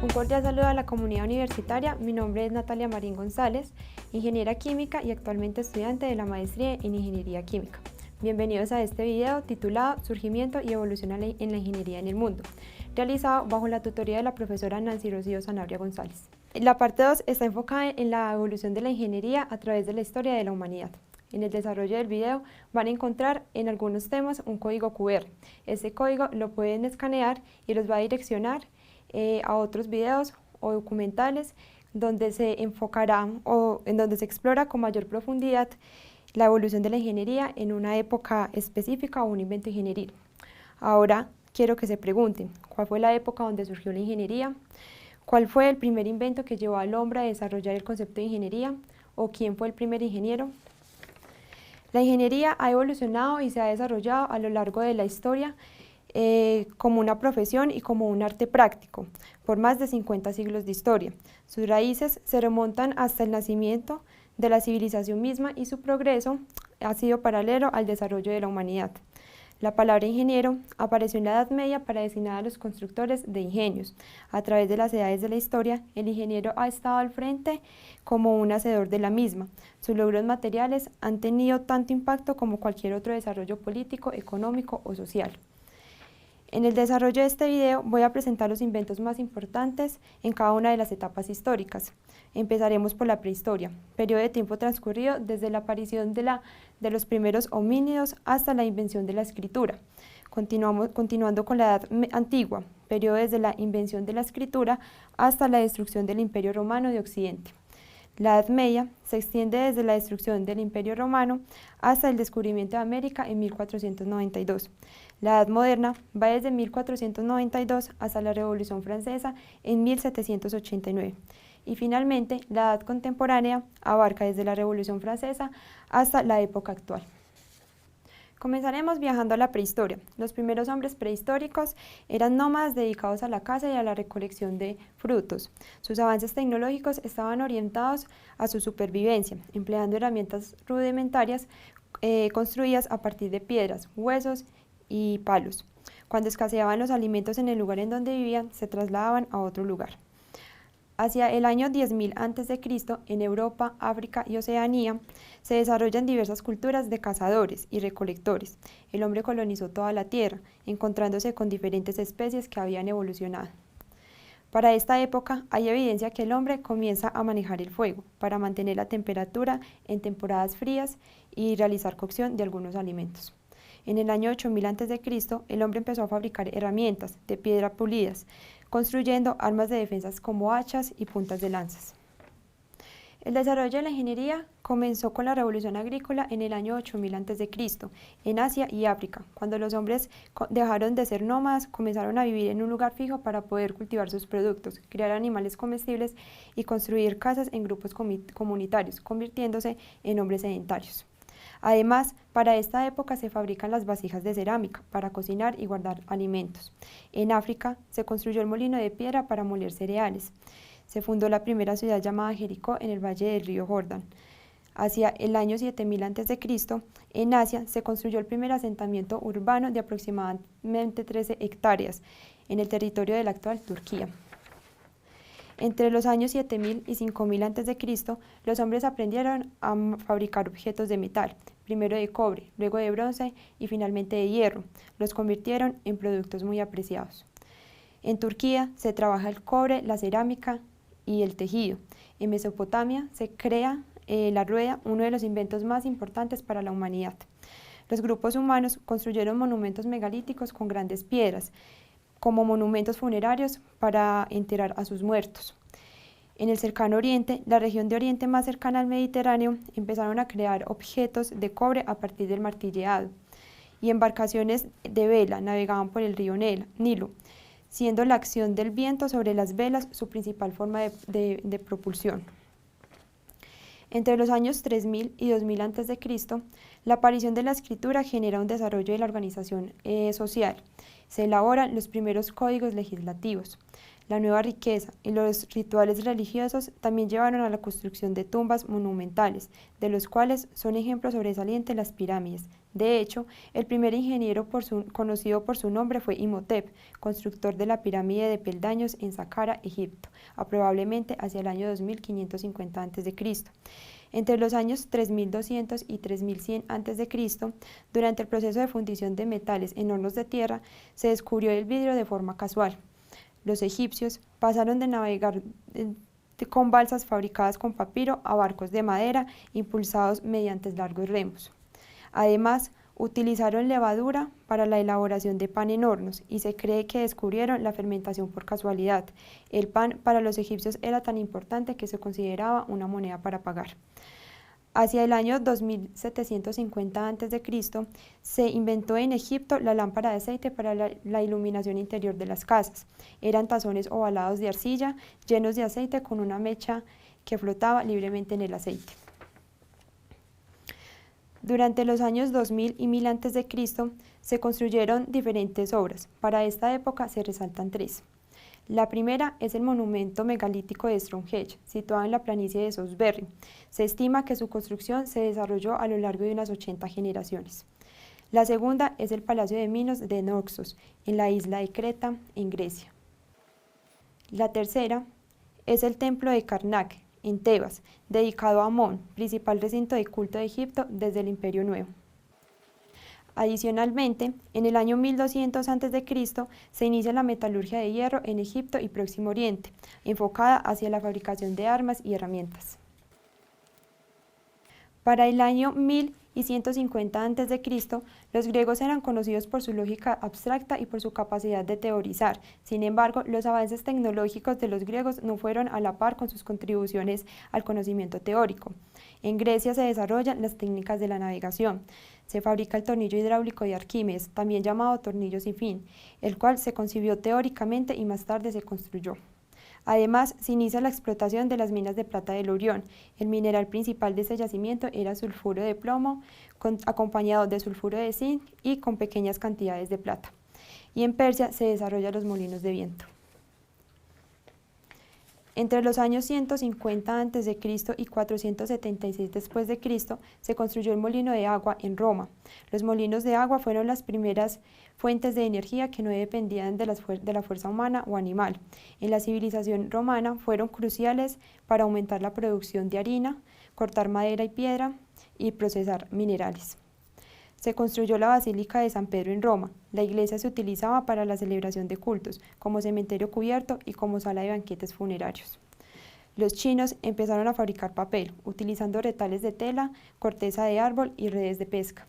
Un cordial saludo a la comunidad universitaria. Mi nombre es Natalia Marín González, ingeniera química y actualmente estudiante de la maestría en Ingeniería Química. Bienvenidos a este video titulado Surgimiento y evolución en la ingeniería en el mundo, realizado bajo la tutoría de la profesora Nancy Rocío Sanabria González. La parte 2 está enfocada en la evolución de la ingeniería a través de la historia de la humanidad. En el desarrollo del video van a encontrar en algunos temas un código QR. Este código lo pueden escanear y los va a direccionar a otros videos o documentales donde se enfocará o en donde se explora con mayor profundidad la evolución de la ingeniería en una época específica o un invento ingenieril. Ahora quiero que se pregunten, ¿cuál fue la época donde surgió la ingeniería? ¿Cuál fue el primer invento que llevó al hombre a desarrollar el concepto de ingeniería? ¿O quién fue el primer ingeniero? La ingeniería ha evolucionado y se ha desarrollado a lo largo de la historia como una profesión y como un arte práctico, por más de 50 siglos de historia. Sus raíces se remontan hasta el nacimiento de la civilización misma y su progreso ha sido paralelo al desarrollo de la humanidad. La palabra ingeniero apareció en la Edad Media para designar a los constructores de ingenios. A través de las edades de la historia, el ingeniero ha estado al frente como un hacedor de la misma. Sus logros materiales han tenido tanto impacto como cualquier otro desarrollo político, económico o social. En el desarrollo de este video voy a presentar los inventos más importantes en cada una de las etapas históricas. Empezaremos por la prehistoria, periodo de tiempo transcurrido desde la aparición de los primeros homínidos hasta la invención de la escritura. Continuando con la Edad Antigua, periodo desde la invención de la escritura hasta la destrucción del Imperio Romano de Occidente. La Edad Media se extiende desde la destrucción del Imperio Romano hasta el descubrimiento de América en 1492. La Edad Moderna va desde 1492 hasta la Revolución Francesa en 1789. Y finalmente, la Edad Contemporánea abarca desde la Revolución Francesa hasta la época actual. Comenzaremos viajando a la prehistoria. Los primeros hombres prehistóricos eran nómadas dedicados a la caza y a la recolección de frutos. Sus avances tecnológicos estaban orientados a su supervivencia, empleando herramientas rudimentarias construidas a partir de piedras, huesos y palos. Cuando escaseaban los alimentos en el lugar en donde vivían, se trasladaban a otro lugar. Hacia el año 10.000 a.C., en Europa, África y Oceanía, se desarrollan diversas culturas de cazadores y recolectores. El hombre colonizó toda la tierra, encontrándose con diferentes especies que habían evolucionado. Para esta época hay evidencia que el hombre comienza a manejar el fuego para mantener la temperatura en temporadas frías y realizar cocción de algunos alimentos. En el año 8000 a.C., el hombre empezó a fabricar herramientas de piedra pulidas, construyendo armas de defensa como hachas y puntas de lanzas. El desarrollo de la ingeniería comenzó con la revolución agrícola en el año 8000 a.C., en Asia y África, cuando los hombres dejaron de ser nómadas, comenzaron a vivir en un lugar fijo para poder cultivar sus productos, criar animales comestibles y construir casas en grupos comunitarios, convirtiéndose en hombres sedentarios. Además, para esta época se fabrican las vasijas de cerámica para cocinar y guardar alimentos. En África se construyó el molino de piedra para moler cereales. Se fundó la primera ciudad llamada Jericó en el valle del río Jordán. Hacia el año 7000 a.C., en Asia se construyó el primer asentamiento urbano de aproximadamente 13 hectáreas en el territorio de la actual Turquía. Entre los años 7000 y 5000 a.C., los hombres aprendieron a fabricar objetos de metal, primero de cobre, luego de bronce y finalmente de hierro. Los convirtieron en productos muy apreciados. En Turquía se trabaja el cobre, la cerámica y el tejido. En Mesopotamia se crea la rueda, uno de los inventos más importantes para la humanidad. Los grupos humanos construyeron monumentos megalíticos con grandes piedras, como monumentos funerarios para enterrar a sus muertos. En el cercano Oriente, la región de Oriente más cercana al Mediterráneo, empezaron a crear objetos de cobre a partir del martilleado, y embarcaciones de vela navegaban por el río Nilo, siendo la acción del viento sobre las velas su principal forma de propulsión. Entre los años 3000 y 2000 a.C., la aparición de la escritura genera un desarrollo de la organización social. Se elaboran los primeros códigos legislativos. La nueva riqueza y los rituales religiosos también llevaron a la construcción de tumbas monumentales, de los cuales son ejemplos sobresalientes las pirámides De hecho, el primer ingeniero conocido por su nombre fue Imhotep, constructor de la pirámide de peldaños en Saqqara, Egipto, probablemente hacia el año 2550 a.C. Entre los años 3200 y 3100 a.C., durante el proceso de fundición de metales en hornos de tierra, se descubrió el vidrio de forma casual. Los egipcios pasaron de navegar con balsas fabricadas con papiro a barcos de madera impulsados mediante largos remos. Además, utilizaron levadura para la elaboración de pan en hornos y se cree que descubrieron la fermentación por casualidad. El pan para los egipcios era tan importante que se consideraba una moneda para pagar. Hacia el año 2750 a.C. se inventó en Egipto la lámpara de aceite para la iluminación interior de las casas. Eran tazones ovalados de arcilla llenos de aceite con una mecha que flotaba libremente en el aceite. Durante los años 2000 y 1000 a.C. se construyeron diferentes obras. Para esta época se resaltan tres. La primera es el monumento megalítico de Stonehenge, situado en la planicie de Salisbury. Se estima que su construcción se desarrolló a lo largo de unas 80 generaciones. La segunda es el Palacio de Minos de Naxos, en la isla de Creta, en Grecia. La tercera es el Templo de Karnak, en Tebas, dedicado a Amón, principal recinto de culto de Egipto desde el Imperio Nuevo. Adicionalmente, en el año 1200 a.C. se inicia la metalurgia de hierro en Egipto y Próximo Oriente, enfocada hacia la fabricación de armas y herramientas. Para el año 1150 a.C., los griegos eran conocidos por su lógica abstracta y por su capacidad de teorizar. Sin embargo, los avances tecnológicos de los griegos no fueron a la par con sus contribuciones al conocimiento teórico. En Grecia se desarrollan las técnicas de la navegación. Se fabrica el tornillo hidráulico de Arquímedes, también llamado tornillo sin fin, el cual se concibió teóricamente y más tarde se construyó. Además, se inicia la explotación de las minas de plata del Orión. El mineral principal de ese yacimiento era sulfuro de plomo, acompañado de sulfuro de zinc y con pequeñas cantidades de plata. Y en Persia se desarrollan los molinos de viento. Entre los años 150 a.C. y 476 después de Cristo se construyó el molino de agua en Roma. Los molinos de agua fueron las primeras fuentes de energía que no dependían de la fuerza humana o animal. En la civilización romana fueron cruciales para aumentar la producción de harina, cortar madera y piedra y procesar minerales. Se construyó la Basílica de San Pedro en Roma. La iglesia se utilizaba para la celebración de cultos, como cementerio cubierto y como sala de banquetes funerarios. Los chinos empezaron a fabricar papel, utilizando retales de tela, corteza de árbol y redes de pesca.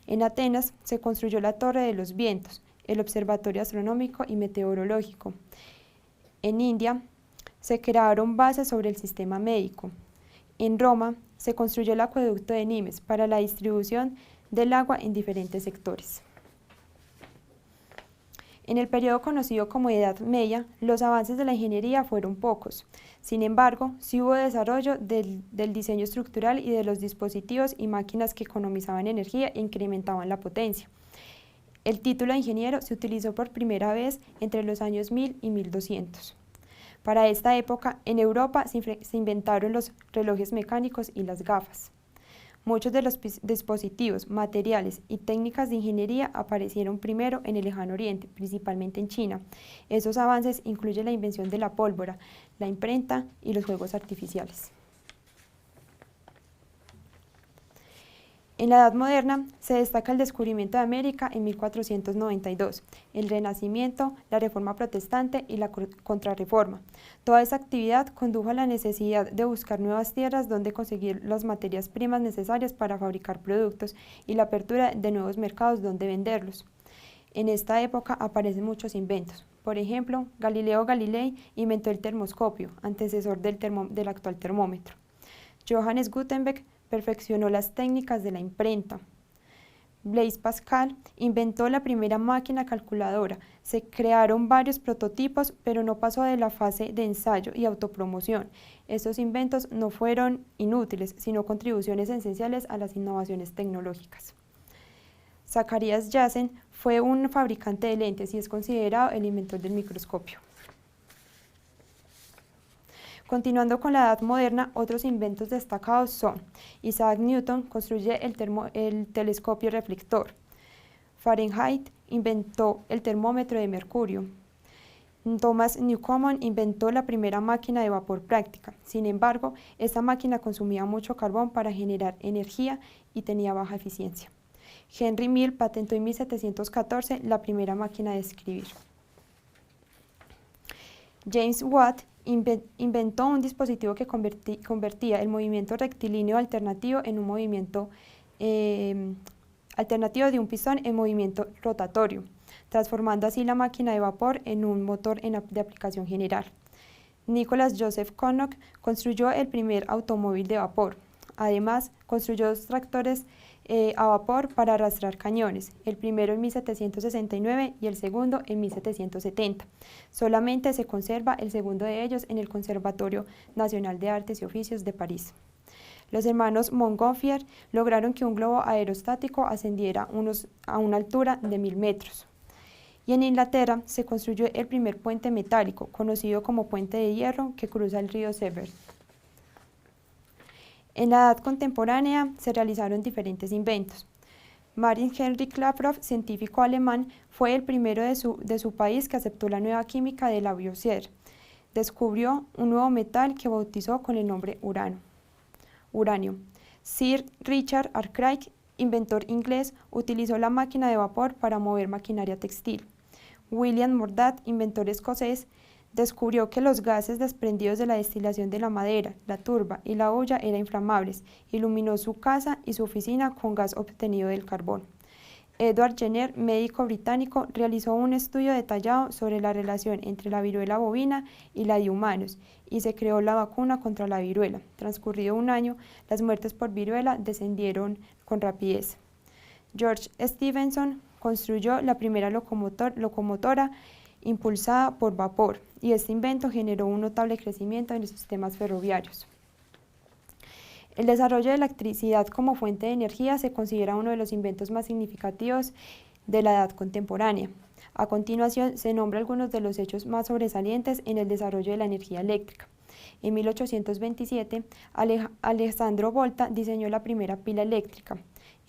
En Atenas se construyó la Torre de los Vientos, el Observatorio Astronómico y Meteorológico. En India se crearon bases sobre el sistema médico. En Roma se construyó el acueducto de Nimes para la distribución del agua en diferentes sectores. En el periodo conocido como Edad Media, los avances de la ingeniería fueron pocos. Sin embargo, sí hubo desarrollo del diseño estructural y de los dispositivos y máquinas que economizaban energía e incrementaban la potencia. El título de ingeniero se utilizó por primera vez entre los años 1000 y 1200. Para esta época, en Europa se inventaron los relojes mecánicos y las gafas. Muchos de los dispositivos, materiales y técnicas de ingeniería aparecieron primero en el Lejano Oriente, principalmente en China. Esos avances incluyen la invención de la pólvora, la imprenta y los fuegos artificiales. En la Edad Moderna se destaca el descubrimiento de América en 1492, el Renacimiento, la Reforma Protestante y la Contrarreforma. Toda esa actividad condujo a la necesidad de buscar nuevas tierras donde conseguir las materias primas necesarias para fabricar productos y la apertura de nuevos mercados donde venderlos. En esta época aparecen muchos inventos. Por ejemplo, Galileo Galilei inventó el termoscopio, antecesor del actual termómetro. Johannes Gutenberg perfeccionó las técnicas de la imprenta. Blaise Pascal inventó la primera máquina calculadora. Se crearon varios prototipos, pero no pasó de la fase de ensayo y autopromoción. Estos inventos no fueron inútiles, sino contribuciones esenciales a las innovaciones tecnológicas. Zacharias Janssen fue un fabricante de lentes y es considerado el inventor del microscopio. Continuando con la Edad Moderna, otros inventos destacados son: Isaac Newton construye el telescopio reflector. Fahrenheit inventó el termómetro de mercurio. Thomas Newcomen inventó la primera máquina de vapor práctica. Sin embargo, esta máquina consumía mucho carbón para generar energía y tenía baja eficiencia. Henry Mill patentó en 1714 la primera máquina de escribir. James Watt inventó un dispositivo que convertía el movimiento rectilíneo alternativo en un movimiento alternativo de un pistón en movimiento rotatorio, transformando así la máquina de vapor en un motor de aplicación general. Nicholas Joseph Connock construyó el primer automóvil de vapor. Además, construyó 2 tractores a vapor para arrastrar cañones, el primero en 1769 y el segundo en 1770. Solamente se conserva el segundo de ellos en el Conservatorio Nacional de Artes y Oficios de París. Los hermanos Montgolfier lograron que un globo aerostático ascendiera a una altura de 1000 metros. Y en Inglaterra se construyó el primer puente metálico, conocido como puente de hierro, que cruza el río Severn. En la edad contemporánea se realizaron diferentes inventos. Martin Henry Klaproth, científico alemán, fue el primero de su país que aceptó la nueva química de Lavoisier. Descubrió un nuevo metal que bautizó con el nombre uranio. Sir Richard Arkwright, inventor inglés, utilizó la máquina de vapor para mover maquinaria textil. William Mordatt, inventor escocés, descubrió que los gases desprendidos de la destilación de la madera, la turba y la olla eran inflamables. Iluminó su casa y su oficina con gas obtenido del carbón. Edward Jenner, médico británico, realizó un estudio detallado sobre la relación entre la viruela bovina y la de humanos y se creó la vacuna contra la viruela. Transcurrido un año, las muertes por viruela descendieron con rapidez. George Stephenson construyó la primera locomotora impulsada por vapor, y este invento generó un notable crecimiento en los sistemas ferroviarios. El desarrollo de la electricidad como fuente de energía se considera uno de los inventos más significativos de la edad contemporánea. A continuación, se nombran algunos de los hechos más sobresalientes en el desarrollo de la energía eléctrica. En 1827, Alessandro Volta diseñó la primera pila eléctrica.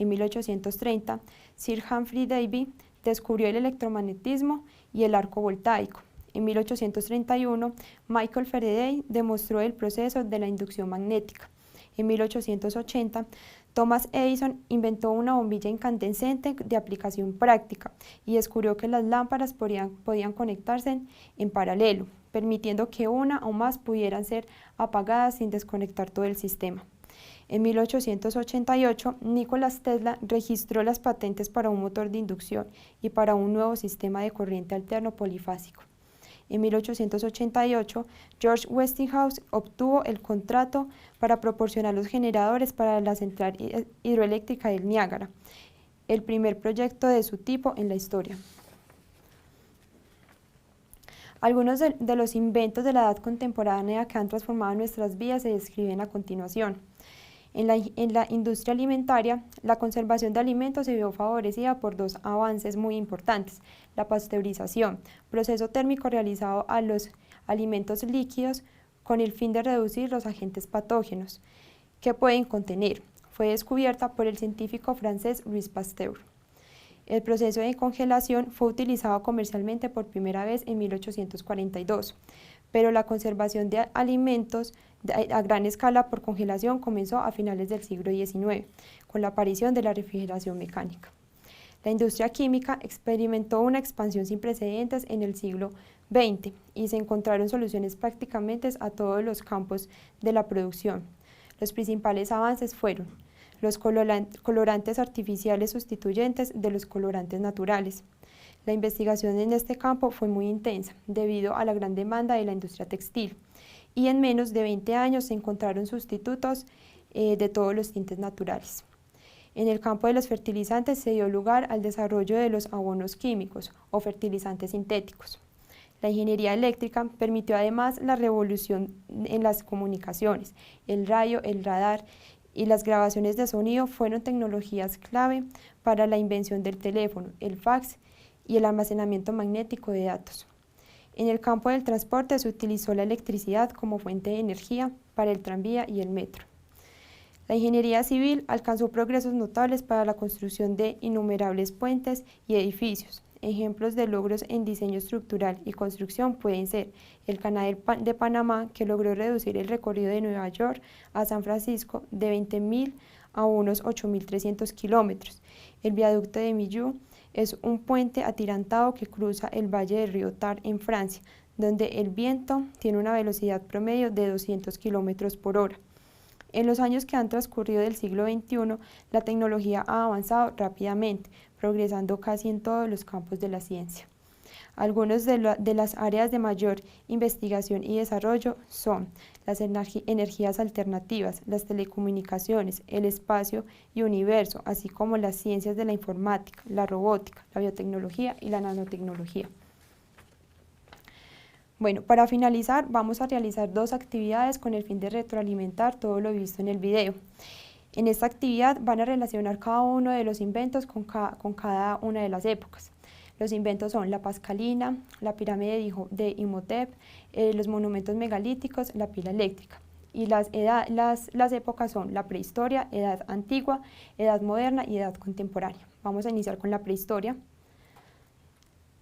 En 1830, Sir Humphrey Davy descubrió el electromagnetismo y el arco voltaico. En 1831, Michael Faraday demostró el proceso de la inducción magnética. En 1880, Thomas Edison inventó una bombilla incandescente de aplicación práctica y descubrió que las lámparas podían conectarse en paralelo, permitiendo que una o más pudieran ser apagadas sin desconectar todo el sistema. En 1888, Nikola Tesla registró las patentes para un motor de inducción y para un nuevo sistema de corriente alterno polifásico. En 1888, George Westinghouse obtuvo el contrato para proporcionar los generadores para la central hidroeléctrica del Niágara, el primer proyecto de su tipo en la historia. Algunos de los inventos de la edad contemporánea que han transformado nuestras vidas se describen a continuación. En la industria alimentaria, la conservación de alimentos se vio favorecida por 2 avances muy importantes: la pasteurización, proceso térmico realizado a los alimentos líquidos con el fin de reducir los agentes patógenos que pueden contener. Fue descubierta por el científico francés Louis Pasteur. El proceso de congelación fue utilizado comercialmente por primera vez en 1842, pero la conservación de alimentos a gran escala por congelación comenzó a finales del siglo XIX, con la aparición de la refrigeración mecánica. La industria química experimentó una expansión sin precedentes en el siglo XX y se encontraron soluciones prácticamente a todos los campos de la producción. Los principales avances fueron los colorantes artificiales sustituyentes de los colorantes naturales. La investigación en este campo fue muy intensa debido a la gran demanda de la industria textil, y en menos de 20 años se encontraron sustitutos de todos los tintes naturales. En el campo de los fertilizantes se dio lugar al desarrollo de los abonos químicos o fertilizantes sintéticos. La ingeniería eléctrica permitió además la revolución en las comunicaciones. El radio, el radar y las grabaciones de sonido fueron tecnologías clave para la invención del teléfono, el fax y el almacenamiento magnético de datos. En el campo del transporte se utilizó la electricidad como fuente de energía para el tranvía y el metro. La ingeniería civil alcanzó progresos notables para la construcción de innumerables puentes y edificios. Ejemplos de logros en diseño estructural y construcción pueden ser el Canal de Panamá, que logró reducir el recorrido de Nueva York a San Francisco de 20.000 a unos 8.300 kilómetros. El viaducto de Millau es un puente atirantado que cruza el valle del río Tar en Francia, donde el viento tiene una velocidad promedio de 200 kilómetros por hora. En los años que han transcurrido del siglo XXI, la tecnología ha avanzado rápidamente, progresando casi en todos los campos de la ciencia. Algunas de las áreas de mayor investigación y desarrollo son las energías alternativas, las telecomunicaciones, el espacio y universo, así como las ciencias de la informática, la robótica, la biotecnología y la nanotecnología. Bueno, para finalizar, vamos a realizar 2 actividades con el fin de retroalimentar todo lo visto en el video. En esta actividad van a relacionar cada uno de los inventos con cada una de las épocas. Los inventos son la pascalina, la pirámide de Imhotep, los monumentos megalíticos, la pila eléctrica. Y las épocas son la prehistoria, edad antigua, edad moderna y edad contemporánea. Vamos a iniciar con la prehistoria.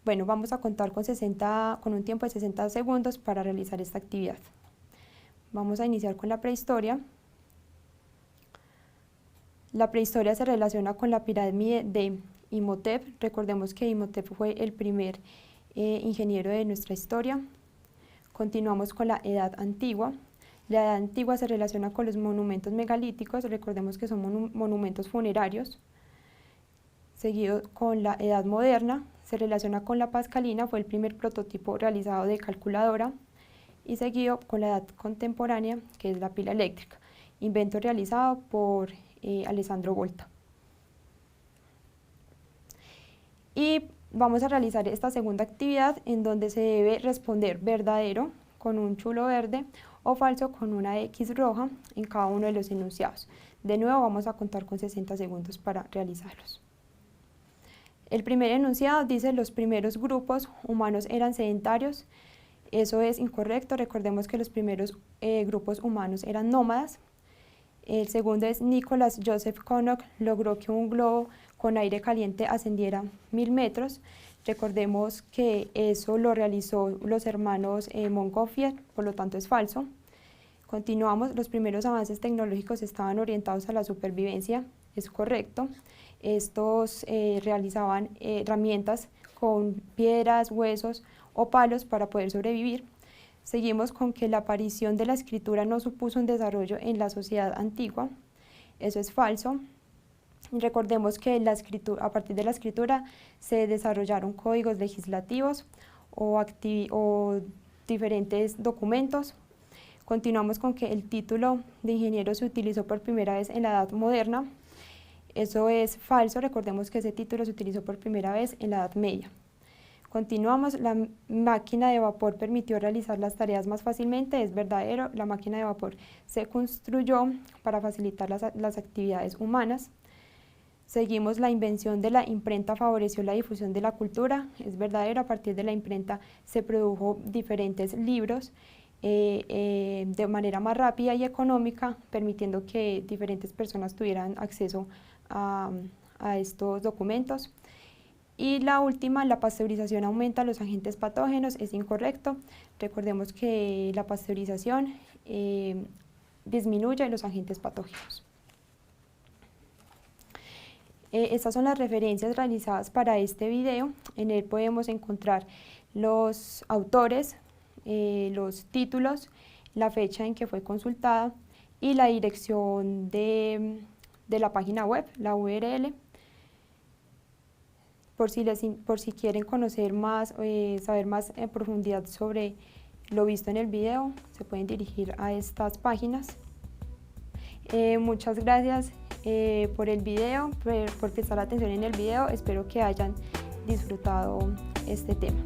Bueno, vamos a contar con un tiempo de 60 segundos para realizar esta actividad. Vamos a iniciar con la prehistoria. La prehistoria se relaciona con la pirámide de Imhotep. Recordemos que Imhotep fue el primer ingeniero de nuestra historia. Continuamos con la edad antigua. La edad antigua se relaciona con los monumentos megalíticos. Recordemos que son monumentos funerarios. Seguido con la edad moderna, se relaciona con la pascalina, fue el primer prototipo realizado de calculadora, y seguido con la edad contemporánea, que es la pila eléctrica, invento realizado por Alessandro Volta. Y vamos a realizar esta segunda actividad en donde se debe responder verdadero con un chulo verde o falso con una X roja en cada uno de los enunciados. De nuevo vamos a contar con 60 segundos para realizarlos. El primer enunciado dice: los primeros grupos humanos eran sedentarios. Eso es incorrecto, recordemos que los primeros grupos humanos eran nómadas. El segundo es: Nicholas Joseph Connock logró que un globo con aire caliente ascendiera 1000 metros. Recordemos que eso lo realizó los hermanos Montgolfier, por lo tanto es falso. Continuamos: los primeros avances tecnológicos estaban orientados a la supervivencia. Es correcto. Estos realizaban herramientas con piedras, huesos o palos para poder sobrevivir. Seguimos con que la aparición de la escritura no supuso un desarrollo en la sociedad antigua. Eso es falso. Recordemos que a partir de la escritura se desarrollaron códigos legislativos o diferentes documentos. Continuamos con que el título de ingeniero se utilizó por primera vez en la Edad Moderna. Eso es falso, recordemos que ese título se utilizó por primera vez en la Edad Media. Continuamos: la máquina de vapor permitió realizar las tareas más fácilmente. Es verdadero, la máquina de vapor se construyó para facilitar las actividades humanas. Seguimos: la invención de la imprenta favoreció la difusión de la cultura. Es verdadero, a partir de la imprenta se produjo diferentes libros de manera más rápida y económica, permitiendo que diferentes personas tuvieran acceso a estos documentos. Y la última: la pasteurización aumenta los agentes patógenos. Es incorrecto, recordemos que la pasteurización disminuye los agentes patógenos. Estas son las referencias realizadas para este video. En él podemos encontrar los autores, los títulos, la fecha en que fue consultada y la dirección de la página web, la URL. Por si quieren conocer más, saber más en profundidad sobre lo visto en el video, se pueden dirigir a estas páginas. Muchas gracias por el video, por prestar atención en el video. Espero que hayan disfrutado este tema.